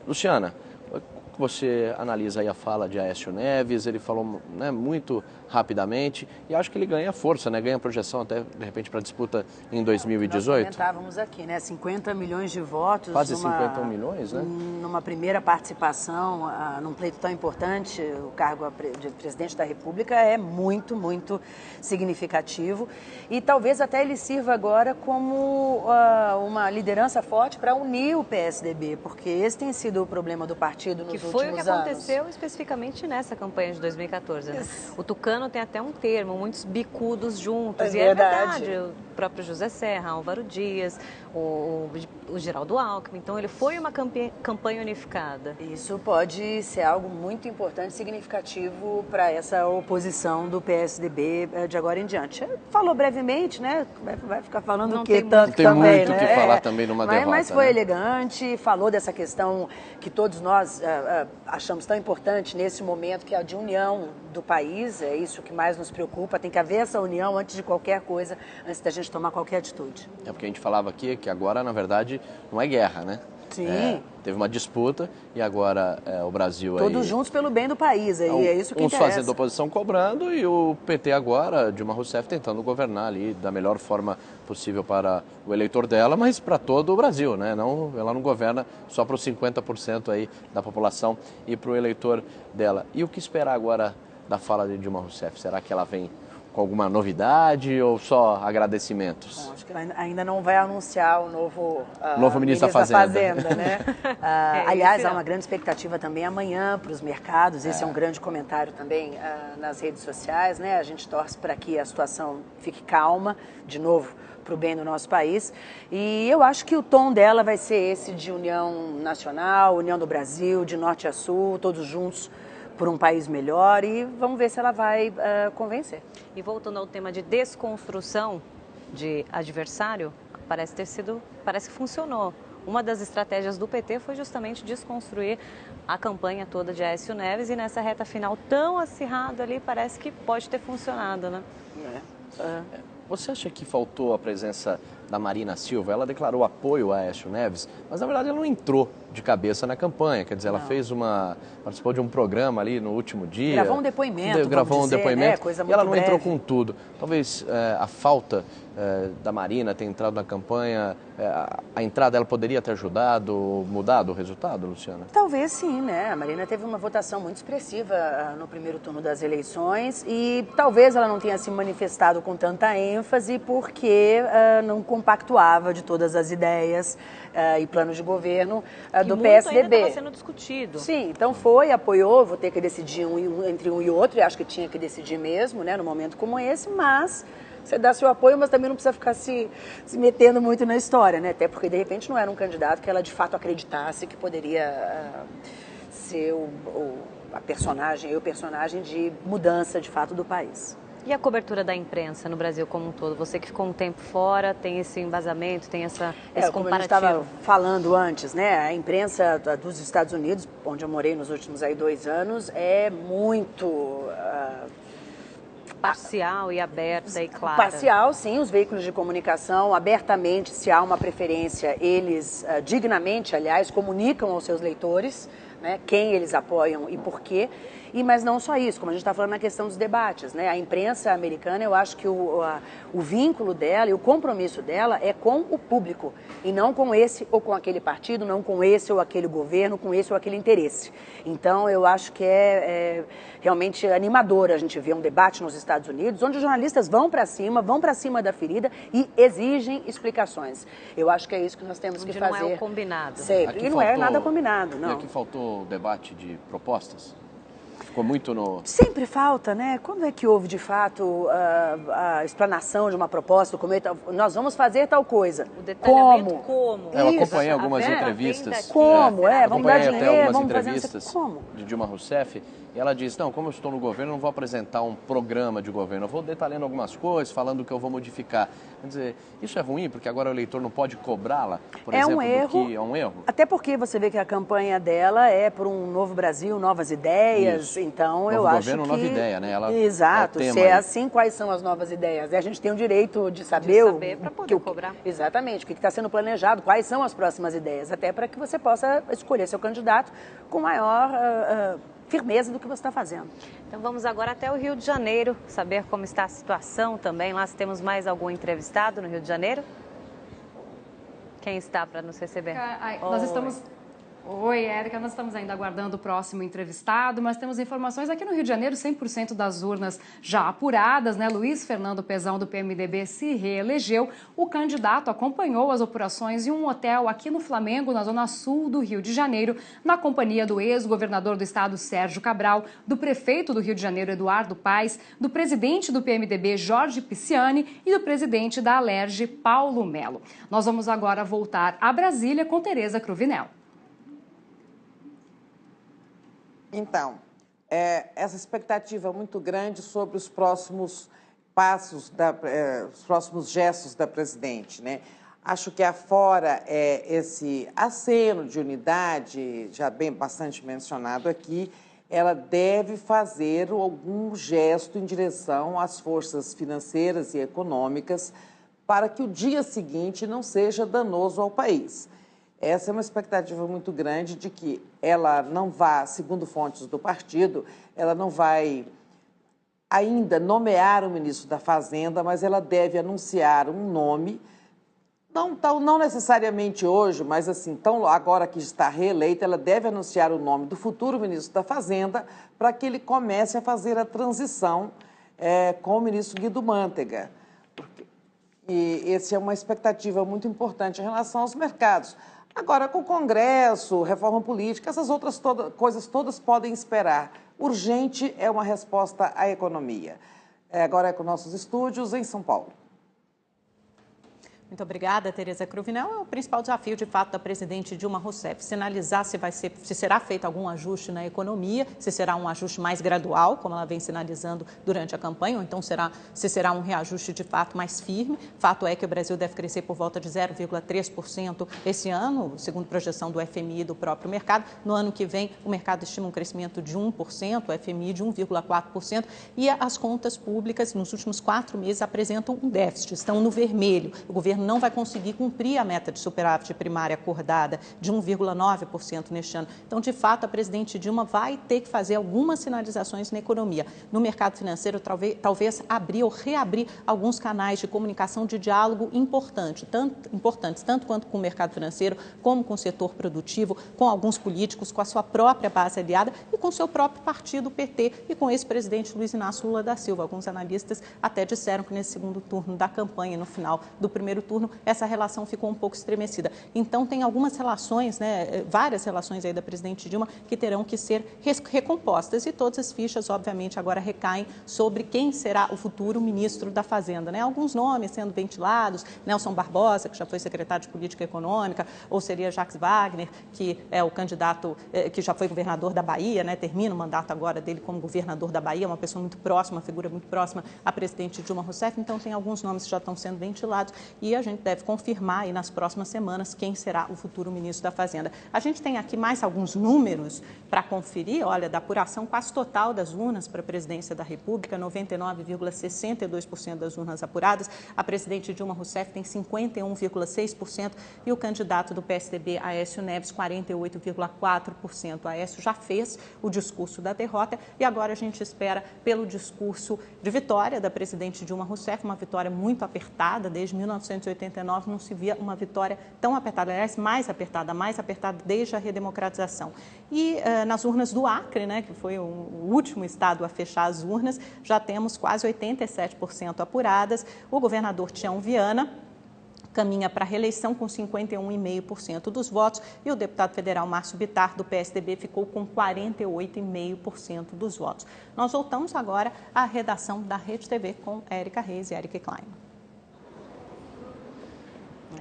Luciana, você analisa aí a fala de Aécio Neves, ele falou, né, muito rapidamente e acho que ele ganha força, né, ganha projeção até de repente para a disputa em 2018. Nós comentávamos aqui, né, 50 milhões de votos. Quase 51 milhões, né? Numa primeira participação, num pleito tão importante, o cargo de presidente da República é muito, muito significativo e talvez até ele sirva agora como uma liderança forte para unir o PSDB, porque esse tem sido o problema do partido nos últimos anos. Que foi o que aconteceu especificamente nessa campanha de 2014, né? O Tucano tem até um termo, muitos bicudos juntos. É e verdade. É verdade, o próprio José Serra, Álvaro Dias, o Geraldo Alckmin. Então ele foi uma campanha unificada. Isso pode ser algo muito importante e significativo para essa oposição do PSDB de agora em diante. Falou brevemente, né? Vai ficar falando Não o que tem tanto tem também, muito o né? que falar também numa derrota. Mas foi né? elegante, falou dessa questão que todos nós achamos tão importante nesse momento, que é a de união do país. É isso que mais nos preocupa. Tem que haver essa união antes de qualquer coisa, antes da gente tomar qualquer atitude. É porque a gente falava aqui que agora, na verdade, não é guerra, né? Sim. Teve uma disputa e agora o Brasil aí... Todos juntos pelo bem do país, aí é isso que uns interessa. fazendo oposição cobrando e o PT agora, Dilma Rousseff, tentando governar ali da melhor forma possível para o eleitor dela, mas para todo o Brasil, né? Não, ela não governa só para os 50% aí da população e para o eleitor dela. E o que esperar agora da fala de Dilma Rousseff? Será que ela vem com alguma novidade ou só agradecimentos? Bom, acho que ela ainda não vai anunciar o novo ministro da Fazenda. Né? Aliás, há uma grande expectativa também amanhã para os mercados. Esse é um grande comentário também nas redes sociais, né? A gente torce para que a situação fique calma, de novo, para o bem do nosso país. E eu acho que o tom dela vai ser esse de união nacional, união do Brasil, de norte a sul, todos juntos por um país melhor, e vamos ver se ela vai convencer. E voltando ao tema de desconstrução de adversário, parece que funcionou. Uma das estratégias do PT foi justamente desconstruir a campanha toda de Aécio Neves, e nessa reta final tão acirrada ali, parece que pode ter funcionado, né? Você acha que faltou a presença da Marina Silva? Ela declarou apoio a Aécio Neves, mas na verdade ela não entrou de cabeça na campanha, quer dizer, ela participou de um programa ali no último dia. Gravou um depoimento, né? Coisa muito e ela não breve. entrou com tudo. Talvez a falta da Marina ter entrado na campanha, a entrada dela poderia ter ajudado, mudado o resultado, Luciana? Talvez sim, né? A Marina teve uma votação muito expressiva no primeiro turno das eleições e talvez ela não tenha se manifestado com tanta ênfase porque não compactuava de todas as ideias e planos de governo do PSDB. Ainda estava sendo discutido. Sim, então foi, apoiou, vou ter que decidir entre um e outro, e acho que tinha que decidir mesmo, né, num momento como esse, mas você dá seu apoio, mas também não precisa ficar se metendo muito na história, né? Até porque, de repente, não era um candidato que ela, de fato, acreditasse que poderia ser o personagem de mudança, de fato, do país. E a cobertura da imprensa no Brasil como um todo? Você que ficou um tempo fora, tem esse embasamento, tem esse comparativo? Como a gente estava falando antes, né? A imprensa dos Estados Unidos, onde eu morei nos últimos 2 anos, é muito... parcial e aberta e clara. Parcial, sim, os veículos de comunicação, abertamente, se há uma preferência, eles dignamente, aliás, comunicam aos seus leitores, né, quem eles apoiam e por quê. Mas não só isso, como a gente está falando na questão dos debates, né? A imprensa americana, eu acho que o vínculo dela e o compromisso dela é com o público e não com esse ou com aquele partido, não com esse ou aquele governo, com esse ou aquele interesse. Então, eu acho que é realmente animador a gente ver um debate nos Estados Unidos, onde os jornalistas vão para cima da ferida e exigem explicações. Eu acho que é isso que nós temos que fazer. Não é o combinado. Sempre. E não é nada combinado, não. E aqui faltou debate de propostas? Ficou muito no... Sempre falta, né? Quando é que houve, de fato, a explanação de uma proposta? Nós vamos fazer tal coisa. O detalhamento como? Eu acompanhei algumas entrevistas. Como? Vamos dar dinheiro, vamos fazer... entrevistas Como? de Dilma Rousseff. E ela disse, não, como eu estou no governo, eu não vou apresentar um programa de governo. Eu vou detalhando algumas coisas, falando o que eu vou modificar. Quer dizer, isso é ruim, porque agora o eleitor não pode cobrá-la, por É exemplo, um erro. é um erro? Até porque você vê que a campanha dela é por um novo Brasil, novas ideias, Isso. então Novo eu acho governo, que... nova ideia, né? Ela Exato, é o tema se é aí. assim, quais são as novas ideias? A gente tem o direito de saber... para poder cobrar. Exatamente, o que está sendo planejado, quais são as próximas ideias, até para que você possa escolher seu candidato com maior firmeza do que você está fazendo. Então vamos agora até o Rio de Janeiro, saber como está a situação também. Lá se temos mais algum entrevistado no Rio de Janeiro? Quem está para nos receber? Nós estamos... Oi, Érica, nós estamos ainda aguardando o próximo entrevistado, mas temos informações aqui no Rio de Janeiro, 100% das urnas já apuradas, né? Luiz Fernando Pezão, do PMDB, se reelegeu. O candidato acompanhou as apurações em um hotel aqui no Flamengo, na zona sul do Rio de Janeiro, na companhia do ex-governador do estado, Sérgio Cabral, do prefeito do Rio de Janeiro, Eduardo Paes, do presidente do PMDB, Jorge Pisciani, e do presidente da Alerj, Paulo Melo. Nós vamos agora voltar a Brasília com Tereza Cruvinel. Então, essa expectativa muito grande sobre os próximos passos, os próximos gestos da presidente, né? Acho que afora esse aceno de unidade, já bastante mencionado aqui, ela deve fazer algum gesto em direção às forças financeiras e econômicas para que o dia seguinte não seja danoso ao país. Essa é uma expectativa muito grande de que ela não vá, segundo fontes do partido, ela não vai ainda nomear o ministro da Fazenda, mas ela deve anunciar um nome, não necessariamente hoje, mas assim, agora que está reeleita, ela deve anunciar o nome do futuro ministro da Fazenda para que ele comece a fazer a transição com o ministro Guido Mantega. E essa é uma expectativa muito importante em relação aos mercados. Agora, com o Congresso, reforma política, essas outras coisas todas podem esperar. Urgente é uma resposta à economia. Agora é com nossos estúdios em São Paulo. Muito obrigada, Tereza Cruvinel. É o principal desafio, de fato, da presidente Dilma Rousseff, sinalizar se será feito algum ajuste na economia, se será um ajuste mais gradual, como ela vem sinalizando durante a campanha, ou então se será um reajuste, de fato, mais firme. Fato é que o Brasil deve crescer por volta de 0,3% esse ano, segundo projeção do FMI e do próprio mercado. No ano que vem, o mercado estima um crescimento de 1%, o FMI de 1,4%, e as contas públicas, nos últimos 4 meses, apresentam um déficit, estão no vermelho. O governo não vai conseguir cumprir a meta de superávit primária acordada de 1,9% neste ano. Então, de fato, a presidente Dilma vai ter que fazer algumas sinalizações na economia. No mercado financeiro, talvez abrir ou reabrir alguns canais de comunicação, de diálogo importantes, tanto quanto com o mercado financeiro, como com o setor produtivo, com alguns políticos, com a sua própria base aliada e com o seu próprio partido, o PT, e com o ex-presidente Luiz Inácio Lula da Silva. Alguns analistas até disseram que nesse segundo turno da campanha, no final do primeiro turno, essa relação ficou um pouco estremecida. Então, tem algumas relações, várias relações aí da presidente Dilma que terão que ser recompostas, e todas as fichas, obviamente, agora recaem sobre quem será o futuro ministro da Fazenda, né? Alguns nomes sendo ventilados: Nelson Barbosa, que já foi secretário de Política Econômica, ou seria Jacques Wagner, que é o candidato que já foi governador da Bahia, né? Termina o mandato agora dele como governador da Bahia, uma pessoa muito próxima, uma figura muito próxima à presidente Dilma Rousseff. Então, tem alguns nomes que já estão sendo ventilados e a gente deve confirmar aí nas próximas semanas quem será o futuro ministro da Fazenda. A gente tem aqui mais alguns números para conferir, olha, da apuração quase total das urnas para a presidência da República, 99,62% das urnas apuradas. A presidente Dilma Rousseff tem 51,6% e o candidato do PSDB, Aécio Neves, 48,4%. Aécio já fez o discurso da derrota e agora a gente espera pelo discurso de vitória da presidente Dilma Rousseff, uma vitória muito apertada. Desde 1989 não se via uma vitória tão apertada, aliás, mais apertada desde a redemocratização. E nas urnas do Acre, né, que foi o último estado a fechar as urnas, já temos quase 87% apuradas. O governador Tião Viana caminha para a reeleição com 51,5% dos votos e o deputado federal Márcio Bittar, do PSDB, ficou com 48,5% dos votos. Nós voltamos agora à redação da Rede TV com Érica Reis e Érica Klein.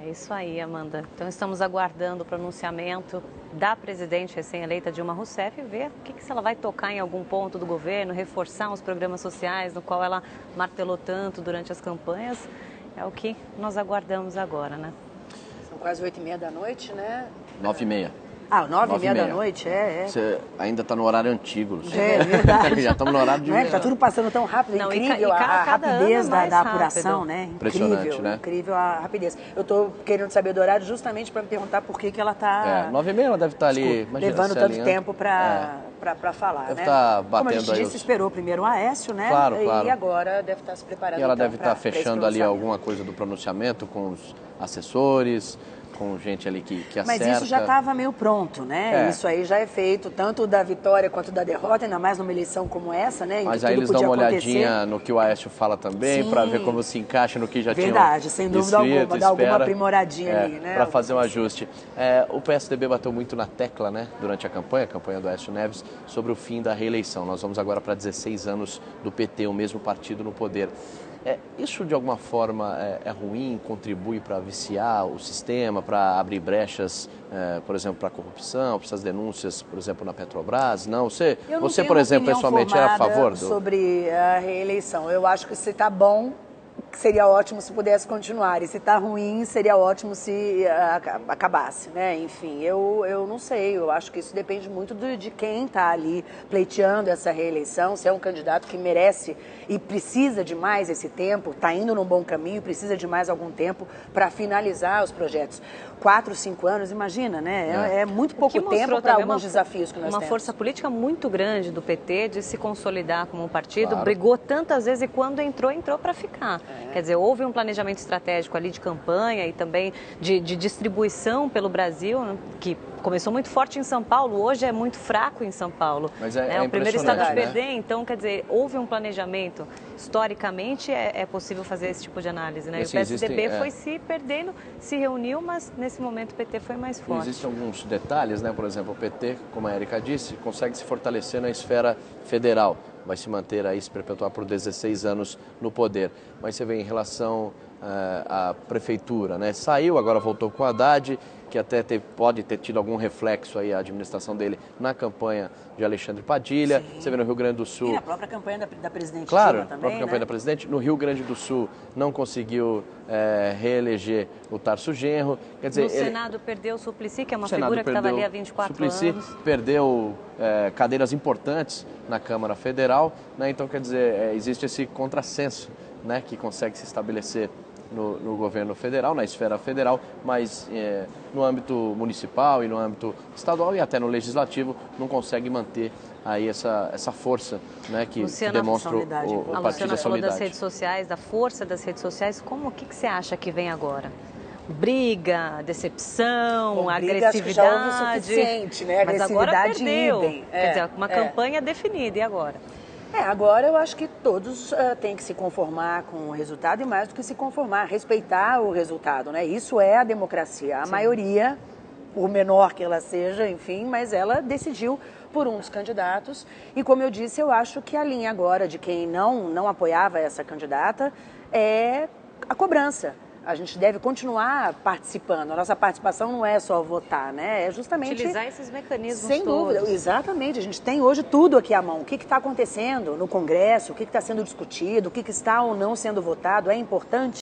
É isso aí, Amanda. Então, estamos aguardando o pronunciamento da presidente recém-eleita Dilma Rousseff e ver se ela vai tocar em algum ponto do governo, reforçar os programas sociais no qual ela martelou tanto durante as campanhas. É o que nós aguardamos agora, né? São quase 8h30 da noite, né? 9h30. Ah, 9h30 da noite, Você ainda está no horário antigo, Luciano. É verdade. Já estamos no horário de... Está tudo passando tão rápido, Não, incrível cada a rapidez ano é mais da apuração, rápido. né? Impressionante, Incrível, né? incrível a rapidez. Eu estou querendo saber do horário justamente para me perguntar por que ela está... 9h30 ela deve estar ali, imagina, levando se tanto alinhando. tempo para falar, Deve né? tá Como a batendo gente aí disse, os... esperou primeiro o Aécio, né? Claro. E agora deve estar se preparando. E ela então, deve estar pra esse fechando ali pronunciamento. alguma coisa do pronunciamento com os assessores, com gente ali que acerta. Mas isso já estava meio pronto, né? Isso aí já é feito, tanto da vitória quanto da derrota, ainda mais numa eleição como essa, né? Mas aí eles dão uma olhadinha no que o Aécio fala também, para ver como se encaixa no que já tinha Verdade, sem dúvida alguma, dar alguma aprimoradinha ali, né? Para fazer um ajuste. O PSDB bateu muito na tecla, né, durante a campanha do Aécio Neves, sobre o fim da reeleição. Nós vamos agora para 16 anos do PT, o mesmo partido no poder. Isso, de alguma forma, é ruim, contribui para viciar o sistema, para abrir brechas, por exemplo, para a corrupção, para essas denúncias, por exemplo, na Petrobras? Não, você por exemplo, pessoalmente era a favor sobre a reeleição. Eu acho que se está bom, seria ótimo se pudesse continuar. E se está ruim, seria ótimo se acabasse, né? Enfim, eu não sei. Eu acho que isso depende muito de quem está ali pleiteando essa reeleição. Se é um candidato que merece e precisa de mais esse tempo, está indo num bom caminho, precisa de mais algum tempo para finalizar os projetos. 4, 5 anos, imagina, né? É muito pouco tempo para alguns desafios que nós temos. Uma força política muito grande do PT de se consolidar como um partido, brigou tantas vezes e quando entrou para ficar. Quer dizer, houve um planejamento estratégico ali de campanha e também de distribuição pelo Brasil, né, que começou muito forte em São Paulo, hoje é muito fraco em São Paulo. Mas é o primeiro estado a né? perder, então, quer dizer, houve um planejamento. Historicamente, é possível fazer esse tipo de análise, né? E assim, o PSDB foi se perdendo, se reuniu, mas nesse momento o PT foi mais forte. Existem alguns detalhes, né? Por exemplo, o PT, como a Érica disse, consegue se fortalecer na esfera federal. Vai se manter aí, se perpetuar por 16 anos no poder. Mas você vê em relação à prefeitura, né? Saiu, agora voltou com o Haddad, que até pode ter tido algum reflexo aí a administração dele na campanha de Alexandre Padilha. Sim. Você vê no Rio Grande do Sul... E na própria campanha da presidente Claro, Dilma também, a própria campanha da presidente. No Rio Grande do Sul não conseguiu reeleger o Tarso Genro. Quer dizer, no Senado perdeu o Suplicy, que é uma figura que estava ali há 24 anos. Perdeu cadeiras importantes na Câmara Federal, né? Então, quer dizer, existe esse contrassenso, né, que consegue se estabelecer no governo federal, na esfera federal, mas no âmbito municipal e no âmbito estadual e até no legislativo não consegue manter aí essa força, né, que demonstra o partido da Luciana falou das solidariedade. redes sociais, da força das redes sociais. O que você acha que vem agora? Briga, decepção, agressividade. Acho que já houve o suficiente, né? Mas agora perdeu. Idem. Quer dizer, uma campanha definida, e agora? Agora eu acho que todos têm que se conformar com o resultado e mais do que se conformar, respeitar o resultado, né? Isso é a democracia. A maioria, por menor que ela seja, enfim, mas ela decidiu por um dos candidatos. E como eu disse, eu acho que a linha agora de quem não apoiava essa candidata é a cobrança. A gente deve continuar participando. A nossa participação não é só votar, né? É justamente... utilizar esses mecanismos sem dúvida, todos. exatamente. A gente tem hoje tudo aqui à mão. O que está acontecendo no Congresso, o que está sendo discutido, o que está ou não sendo votado. É importante